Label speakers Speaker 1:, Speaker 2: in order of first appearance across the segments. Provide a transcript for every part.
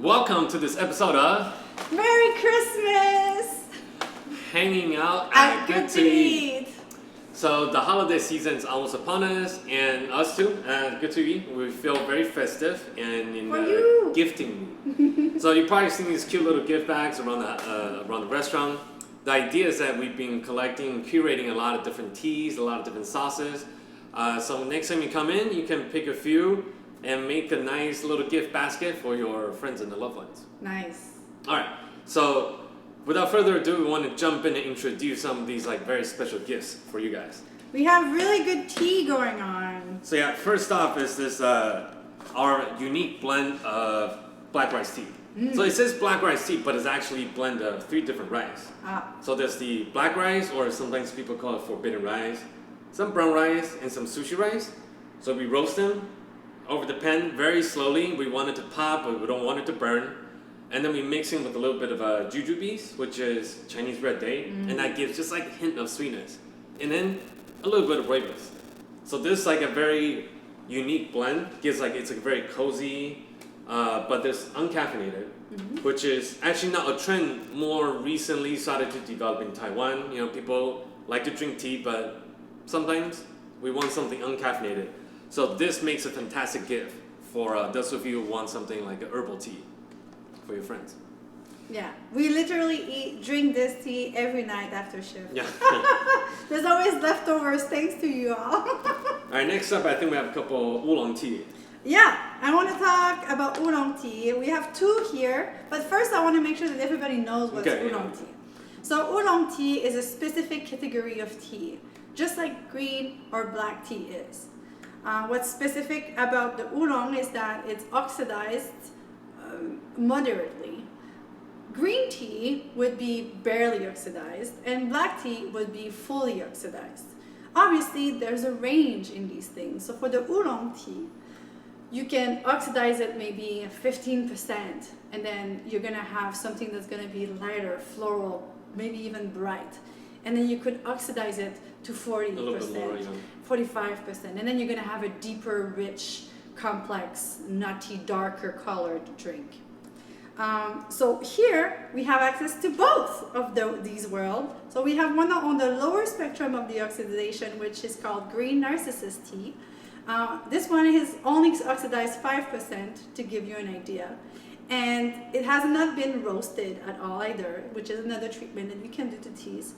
Speaker 1: Welcome to this episode of
Speaker 2: Merry Christmas!
Speaker 1: Hanging Out at
Speaker 2: Good to Eat.
Speaker 1: So the holiday season is almost upon us, and us too, at Good to Eat, we feel very festive and in the gifting mood. So you've probably seen these cute little gift bags around the restaurant. The idea is that we've been collecting and curating a lot of different teas, a lot of different sauces. So next time you come in, you can pick a few and make a nice little gift basket for your friends and the loved ones.
Speaker 2: Nice.
Speaker 1: All right, so without further ado, we want to jump in and introduce some of these very special gifts for you guys.
Speaker 2: We have really good tea going on.
Speaker 1: So yeah, first off is this our unique blend of black rice tea. So it says black rice tea, but it's actually a blend of 3 different rice. So there's the black rice, or sometimes people call it forbidden rice, some brown rice, and some sushi rice. So we roast them over the pan very slowly. We want it to pop, but we don't want it to burn. And then we mix it with a little bit of jujubes, which is Chinese red date, and that gives just a hint of sweetness. And then a little bit of rooibos. So this is a very unique blend. Gives it's a very cozy, but this uncaffeinated, which is actually not a trend. More recently started to develop in Taiwan. People like to drink tea, but sometimes we want something uncaffeinated. So this makes a fantastic gift for those of you who want something like a herbal tea for your friends.
Speaker 2: Yeah, we literally drink this tea every night after shift.
Speaker 1: Yeah.
Speaker 2: There's always leftovers thanks to you all.
Speaker 1: All right, next up, I think we have a couple oolong tea.
Speaker 2: Yeah, I want to talk about oolong tea. We have 2 here, but first I want to make sure that everybody knows what's oolong tea. So oolong tea is a specific category of tea, just like green or black tea is. What's specific about the oolong is that it's oxidized moderately. Green tea would be barely oxidized, and black tea would be fully oxidized. Obviously, there's a range in these things. So for the oolong tea, you can oxidize it maybe 15%, and then you're gonna have something that's gonna be lighter, floral, maybe even bright. And then you could oxidize it to 40%, 45%, and then you're gonna have a deeper, rich, complex, nutty, darker colored drink. So here we have access to both of these worlds. So we have one on the lower spectrum of the oxidation, which is called green narcissus tea. This one is only oxidized 5%, to give you an idea. And it has not been roasted at all either, which is another treatment that you can do to teas.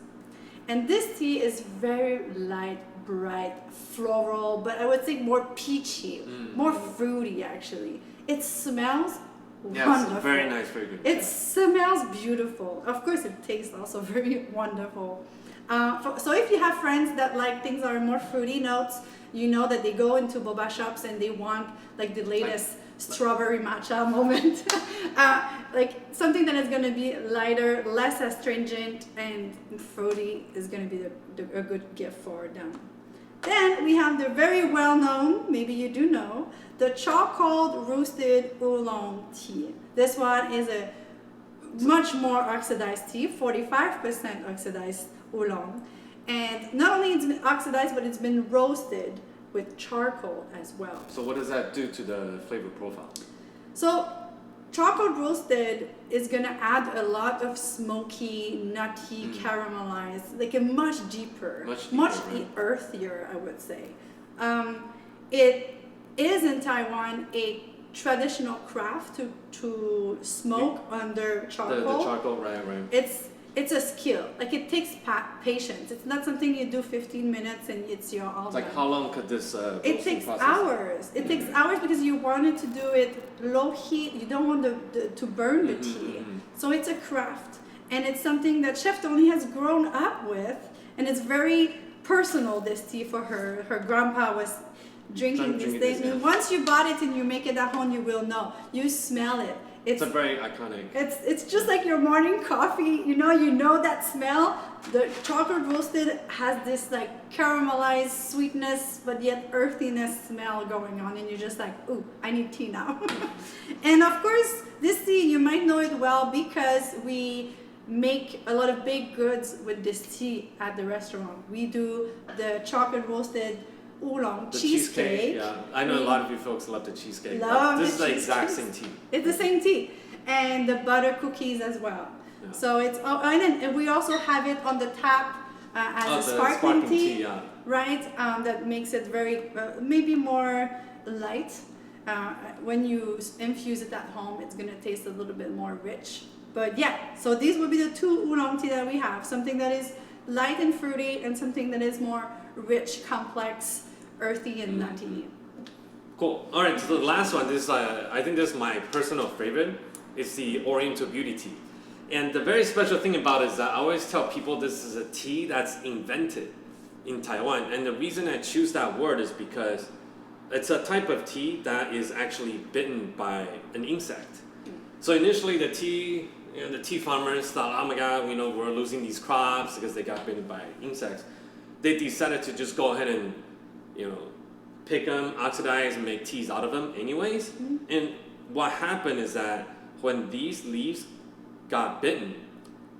Speaker 2: And this tea is very light, bright, floral, but I would say more peachy, more fruity actually. It smells wonderful.
Speaker 1: It's very nice, very good.
Speaker 2: It smells beautiful. Of course, it tastes also very wonderful. So if you have friends that like things that are more fruity notes, you know that they go into boba shops and they want the latest strawberry matcha moment. Something that is going to be lighter, less astringent, and fruity is going to be a good gift for them. Then we have the very well-known, maybe you do know, the charcoal roasted oolong tea. This one is a much more oxidized tea, 45% oxidized oolong. And not only it's been oxidized, but it's been roasted with charcoal as well.
Speaker 1: So what does that do to the flavor profile?
Speaker 2: So charcoal roasted is going to add a lot of smoky, nutty, caramelized, a much deeper, much earthier, I would say. It is in Taiwan a traditional craft to smoke under charcoal.
Speaker 1: The charcoal, right.
Speaker 2: It's a skill. It takes patience. It's not something you do 15 minutes and it's your all done.
Speaker 1: How long could this
Speaker 2: it takes hours. It takes hours because you wanted to do it low heat. You don't want to burn the tea. So it's a craft. And it's something that Chef Tony has grown up with. And it's very personal, this tea for her. Her grandpa was drinking this thing. And once you bought it and you make it at home, you will know. You smell it.
Speaker 1: It's a very iconic.
Speaker 2: It's just like your morning coffee. You know that smell. The chocolate roasted has this caramelized sweetness, but yet earthiness smell going on, and you're just ooh, I need tea now. And of course, this tea you might know it well because we make a lot of baked goods with this tea at the restaurant. We do the chocolate roasted oolong cheesecake.
Speaker 1: Yeah, I know a lot of you folks love the cheesecake.
Speaker 2: Love
Speaker 1: this is
Speaker 2: the
Speaker 1: the exact
Speaker 2: cheesecake.
Speaker 1: same tea.
Speaker 2: It's the same tea. and the butter cookies as well. Yeah. So it's and we also have it on the tap as a sparkling tea, yeah. Right? That makes it very maybe more light. When you infuse it at home, it's gonna taste a little bit more rich. But yeah, so these would be the two oolong tea that we have. Something that is light and fruity, and something that is more rich, complex, earthy, and nutty.
Speaker 1: Cool. All right, so the last one, this I think this is my personal favorite. It's the Oriental Beauty tea. And the very special thing about it is that I always tell people this is a tea that's invented in Taiwan. And the reason I choose that word is because it's a type of tea that is actually bitten by an insect. So initially the tea farmers thought, oh my God, we're losing these crops because they got bitten by insects. They decided to just go ahead and, pick them, oxidize, and make teas out of them anyways. Mm-hmm. And what happened is that when these leaves got bitten,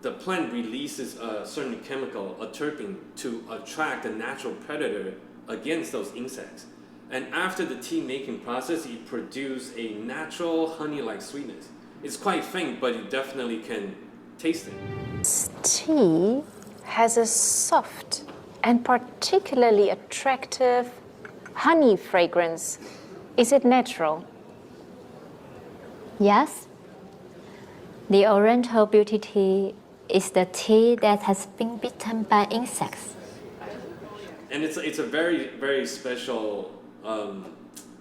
Speaker 1: the plant releases a certain chemical, a terpene, to attract a natural predator against those insects. And after the tea making process, it produces a natural honey-like sweetness. It's quite faint, but you definitely can taste it.
Speaker 3: This tea has a soft and particularly attractive honey fragrance. Is it natural?
Speaker 4: Yes. The Oriental Beauty tea is the tea that has been bitten by insects.
Speaker 1: And it's a very, very special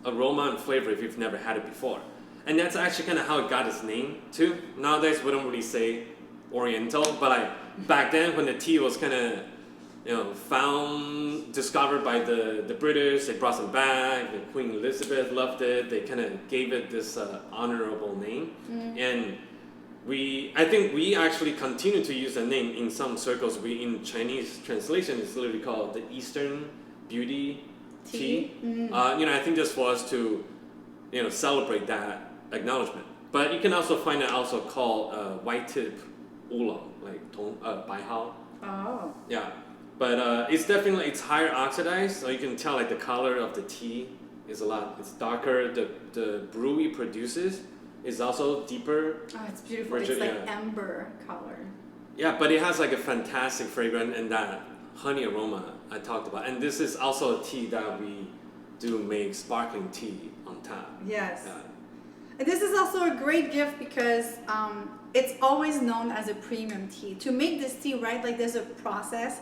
Speaker 1: aroma and flavor if you've never had it before. And that's actually kind of how it got its name too. Nowadays we don't really say Oriental, but back then when the tea was kind of discovered by the British, they brought some back, and Queen Elizabeth loved it, they kind of gave it this honorable name. Mm. And I think we actually continue to use the name in some circles. In Chinese translation, it's literally called the Eastern Beauty tea. Mm. I think just for us to celebrate that acknowledgement. But you can also find it also called white tip oolong, like bai hao. Oh. Yeah. But it's higher oxidized, so you can tell like the color of the tea is it's darker. The brew it produces is also deeper. Oh,
Speaker 2: it's beautiful. Richer, it's like amber color.
Speaker 1: Yeah, but it has like a fantastic fragrance and that honey aroma I talked about. And this is also a tea that we do make sparkling tea on tap.
Speaker 2: Yes. And this is also a great gift because it's always known as a premium tea. To make this tea, right, like there's a process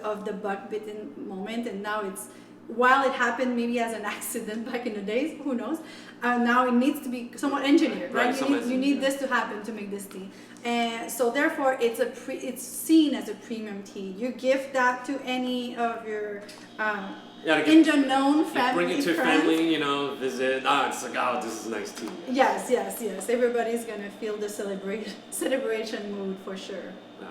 Speaker 2: of the bug bitten moment, and now while it happened maybe as an accident back in the days, who knows, now it needs to be somewhat engineered, right? You need this to happen to make this tea. And so therefore it's seen as a premium tea. You gift that to any of your Indian known family.
Speaker 1: Bring it to
Speaker 2: friends.
Speaker 1: family, visit. It's like, this is nice tea.
Speaker 2: Yes. Everybody's gonna feel the celebration mood for sure.
Speaker 1: Yeah.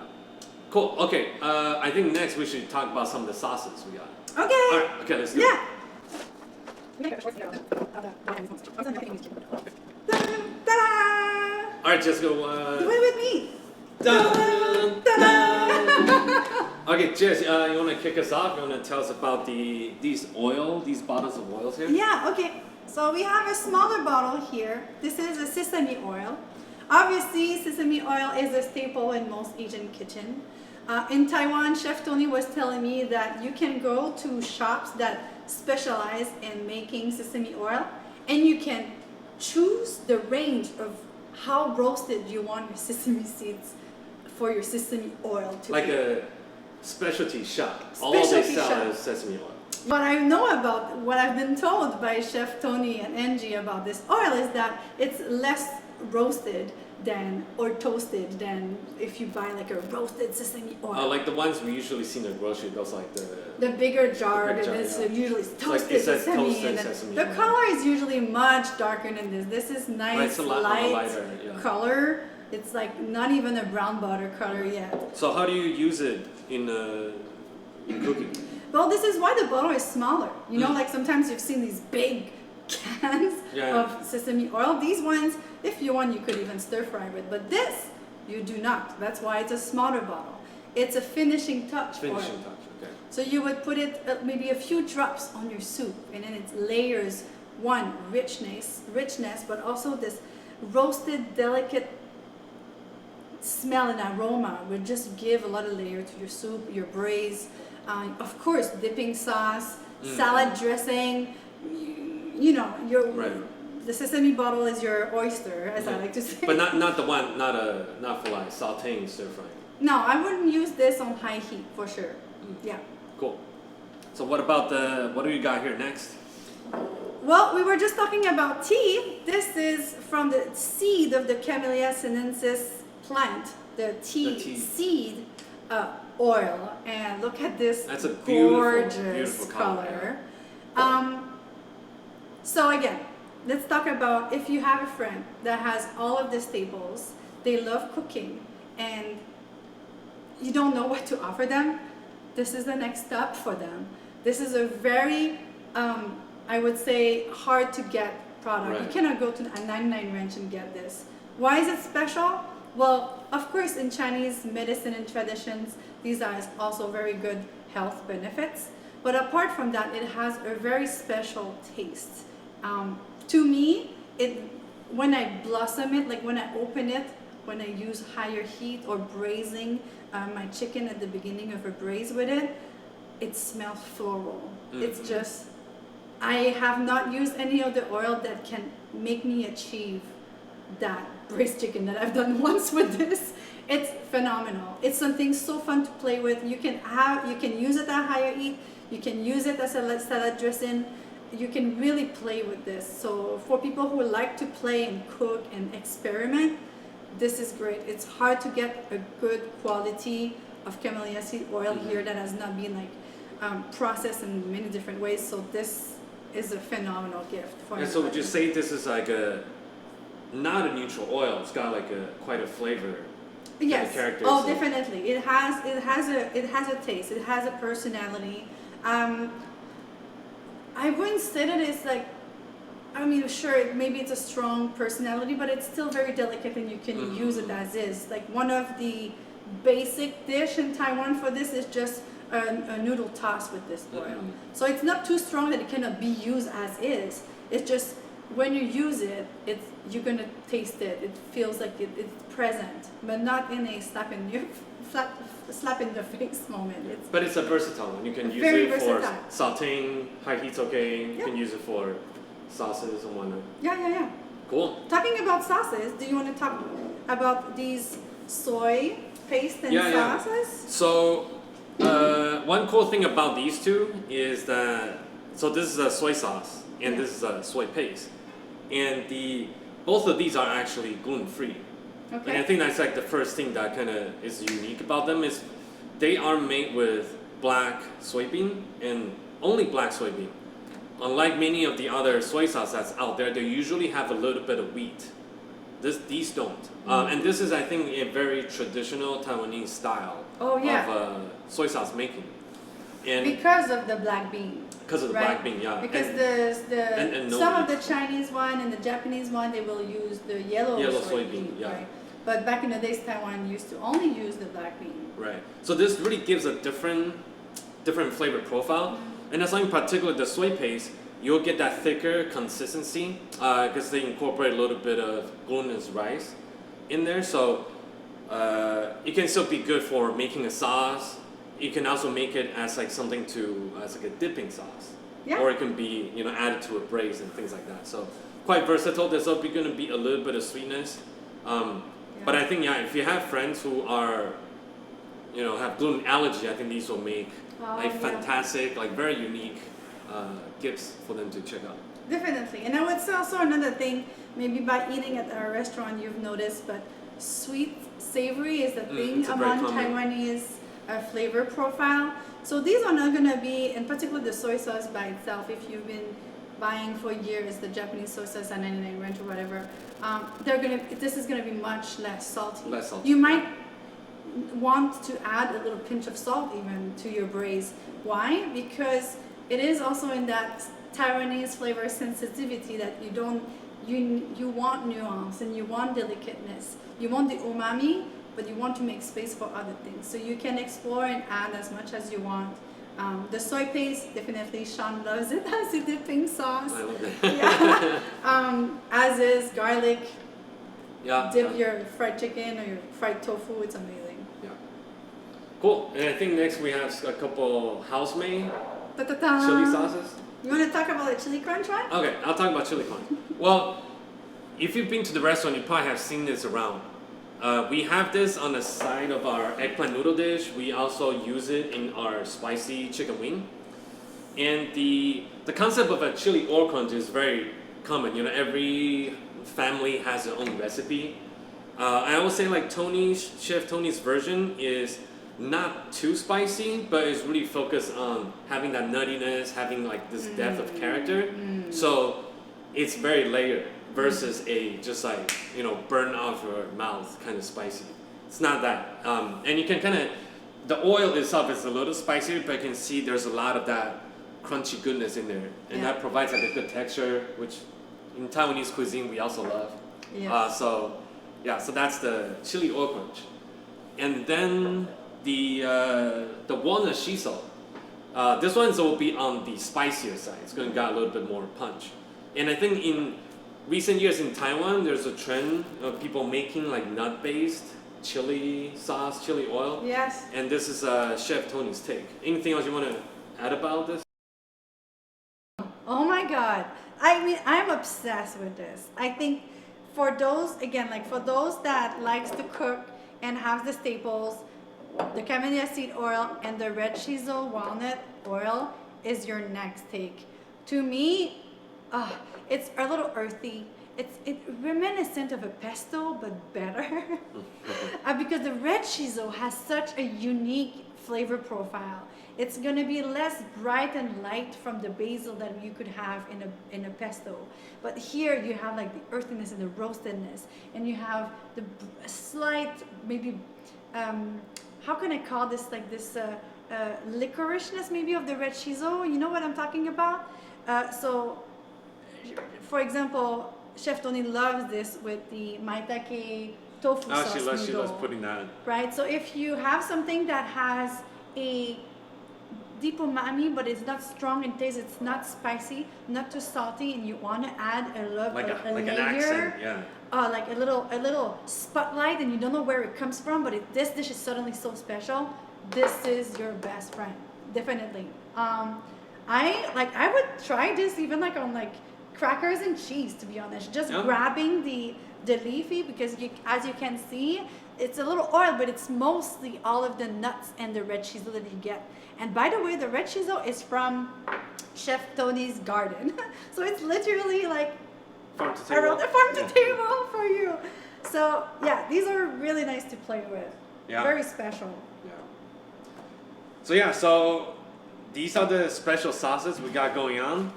Speaker 1: Cool. Okay. I think next we should talk about some of the sauces we got.
Speaker 2: Okay.
Speaker 1: All right. Okay. Let's do it.
Speaker 2: Ta-da!
Speaker 1: All right, Jessica.
Speaker 2: Do it with me.
Speaker 1: Dun, dun. Okay, Jess, you want to kick us off? You want to tell us about these bottles of oils here?
Speaker 2: Yeah, okay. So we have a smaller bottle here. This is a sesame oil. Obviously, sesame oil is a staple in most Asian kitchen. In Taiwan, Chef Tony was telling me that you can go to shops that specialize in making sesame oil, and you can choose the range of how roasted you want your sesame seeds for your sesame oil to
Speaker 1: like
Speaker 2: be.
Speaker 1: A specialty shop. All they sell is sesame oil.
Speaker 2: What I know about, what I've been told by Chef Tony and Angie about this oil is that it's less roasted or toasted than if you buy like a roasted sesame oil.
Speaker 1: Like the ones we usually see in the grocery, those like
Speaker 2: the bigger jar, that is usually toasted sesame. The color is usually much darker than this. This is nice, light color. It's like not even a brown butter color yet.
Speaker 1: So how do you use it in cooking?
Speaker 2: Well, this is why the bottle is smaller. Like sometimes you've seen these big cans of sesame oil. These ones, if you want, you could even stir fry with. But this, you do not. That's why it's a smaller bottle. It's a finishing touch.
Speaker 1: Finishing touch, okay.
Speaker 2: So you would put it maybe a few drops on your soup, and then it layers richness, but also this roasted, delicate smell and aroma will just give a lot of layer to your soup, your braise. Of course, dipping sauce, salad dressing. You know, the sesame bottle is your oyster, as I like to say.
Speaker 1: But not the one, not for like sautéing, stir frying.
Speaker 2: No, I wouldn't use this on high heat for sure. Yeah.
Speaker 1: Cool. So what do you got here next?
Speaker 2: Well, we were just talking about tea. This is from the seed of the Camelia sinensis plant, the tea seed oil. And look at this.
Speaker 1: That's a
Speaker 2: gorgeous
Speaker 1: beautiful
Speaker 2: color. So again, let's talk about if you have a friend that has all of the staples, they love cooking, and you don't know what to offer them, this is the next step for them. This is a very, I would say, hard to get product.
Speaker 1: Right.
Speaker 2: You cannot go to a 99 ranch and get this. Why is it special? Well, of course, in Chinese medicine and traditions, these are also very good health benefits. But apart from that, it has a very special taste. To me, when I blossom it, like when I open it, when I use higher heat or braising my chicken at the beginning of a braise with it, it smells floral. It's just, I have not used any of the oil that can make me achieve that braised chicken that I've done once with this. It's phenomenal. It's something so fun to play with. You can use it at higher heat. You can use it as a salad dressing. You can really play with this. So for people who like to play and cook and experiment, this is great. It's hard to get a good quality of Camelia seed oil here that has not been processed in many different ways. So this is a phenomenal gift for
Speaker 1: And so would you say this is like not a neutral oil? It's got like quite a flavor.
Speaker 2: Yes.
Speaker 1: Character,
Speaker 2: oh,
Speaker 1: so.
Speaker 2: Definitely. It has a taste. It has a personality. I wouldn't say that it's like, I mean, sure, maybe it's a strong personality, but it's still very delicate and you can use it as is. Like one of the basic dish in Taiwan for this is just a noodle toss with this oil. So it's not too strong that it cannot be used as is. It's just when you use it, you're gonna taste it. It feels like it's present, but not in a slap in the face moment.
Speaker 1: But it's a versatile one. You can use
Speaker 2: very
Speaker 1: it for
Speaker 2: versatile.
Speaker 1: sautéing, high heat's okay. You can use it for sauces and whatnot.
Speaker 2: Yeah.
Speaker 1: Cool.
Speaker 2: Talking about sauces, do you want to talk about these soy paste and sauces?
Speaker 1: So one cool thing about these two is that, so this is a soy sauce and this is a soy paste. And both of these are actually gluten-free.
Speaker 2: Okay.
Speaker 1: And I think that's like the first thing that kind of is unique about them is they are made with black soybean and only black soybean. Unlike many of the other soy sauce that's out there, they usually have a little bit of wheat. These don't. And this is, I think, a very traditional Taiwanese style of soy sauce making. And
Speaker 2: because of the black bean.
Speaker 1: Because of the black bean, yeah.
Speaker 2: Because
Speaker 1: and no
Speaker 2: some
Speaker 1: wheat.
Speaker 2: of the Chinese one and the Japanese one, they will use the yellow soybean,
Speaker 1: yeah.
Speaker 2: right? But back in the days, Taiwan used to only use the black bean.
Speaker 1: Right. So this really gives a different flavor profile. And that's in particular the soy paste, you'll get that thicker consistency because they incorporate a little bit of glutinous rice in there. So it can still be good for making a sauce. You can also make it as like something as like a dipping sauce.
Speaker 2: Yeah.
Speaker 1: Or it can be added to a braise and things like that. So quite versatile. There's also going to be a little bit of sweetness. But I think if you have friends who are have gluten allergy, I think these will make fantastic, like very unique gifts for them to check out.
Speaker 2: Definitely. And I would say also another thing, maybe by eating at our restaurant you've noticed, but sweet savory is the thing among Taiwanese flavor profile. So these are not going to be, in particular the soy sauce by itself, if you've been buying for years the Japanese soy sauce at 99 ranch or whatever, this is going to be much less salty.
Speaker 1: Less salty.
Speaker 2: You might want to add a little pinch of salt even to your braise. Why? Because it is also in that Taiwanese flavor sensitivity that you want nuance and you want delicateness. You want the umami, but you want to make space for other things. So you can explore and add as much as you want. The soy paste, definitely Shawn loves it as a dipping sauce.
Speaker 1: I love that.
Speaker 2: As is garlic, dip your fried chicken or your fried tofu. It's amazing.
Speaker 1: Yeah. Cool. And I think next we have a couple house-made
Speaker 2: Ta-ta-ta.
Speaker 1: chili sauces.
Speaker 2: You want to talk about the chili crunch one?
Speaker 1: Okay, I'll talk about chili crunch. Well, if you've been to the restaurant, you probably have seen this around. We have this on the side of our eggplant noodle dish. We also use it in our spicy chicken wing. And the concept of a chili oil crunch is very common. You know, every family has their own recipe. I would say like Chef Tony's version is not too spicy, but it's really focused on having that nuttiness, having like this depth of character. So it's very layered versus a just like, you know, burn off your mouth kind of spicy. It's not that. And you can kind of, the oil itself is a little spicier, but you can see there's a lot of that crunchy goodness in there. And that provides like a good texture, which in Taiwanese cuisine we also love.
Speaker 2: Yes.
Speaker 1: So that's the chili oil crunch. And then the walnut shiso. This one will be on the spicier side. It's going to get a little bit more punch. And I think in recent years in Taiwan, there's a trend of people making like nut-based chili sauce, chili oil.
Speaker 2: Yes.
Speaker 1: And this is Chef Tony's take. Anything else you want to add about this?
Speaker 2: Oh my God. I mean, I'm obsessed with this. I think for those, again, like for those that likes to cook and have the staples, the Camelia Seed Oil and the Red Shiso Walnut Oil is your next take. To me, it's a little earthy. It's reminiscent of a pesto, but better. Because the Red Shiso has such a unique flavor profile. It's gonna be less bright and light from the basil that you could have in a pesto. But here you have like the earthiness and the roastedness, and you have the slight maybe, how can I call this, like this licorishness maybe of the Red Shiso. You know what I'm talking about? So, for example, Chef Tony loves this with the maitake tofu sauce noodle.
Speaker 1: She loves putting that.
Speaker 2: Right. So if you have something that has a deep umami, but it's not strong in taste, it's not spicy, not too salty, and you want to add a layer,
Speaker 1: an accent,
Speaker 2: like a little spotlight, and you don't know where it comes from, but this dish is suddenly so special. This is your best friend, definitely. I would try this even like on like crackers and cheese, to be honest. Just grabbing the leafy, because as you can see, it's a little oil, but it's mostly all of the nuts and the red shiso that you get. And by the way, the red shiso is from Chef Tony's garden. So it's literally like
Speaker 1: farm to
Speaker 2: table for you. So yeah, these are really nice to play with.
Speaker 1: Yeah.
Speaker 2: Very special.
Speaker 1: Yeah. So these are the special sauces we got going on.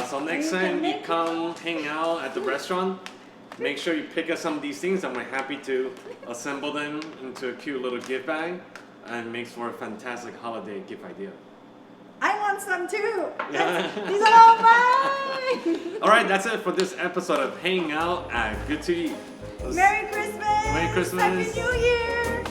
Speaker 1: So next time you come hang out at the restaurant, make sure you pick up some of these things, and we're happy to assemble them into a cute little gift bag, and makes for a fantastic holiday gift idea.
Speaker 2: I want some too. These are all mine.
Speaker 1: All right, that's it for this episode of Hanging Out at Good to Eat.
Speaker 2: Merry Christmas.
Speaker 1: Merry Christmas.
Speaker 2: Happy New Year.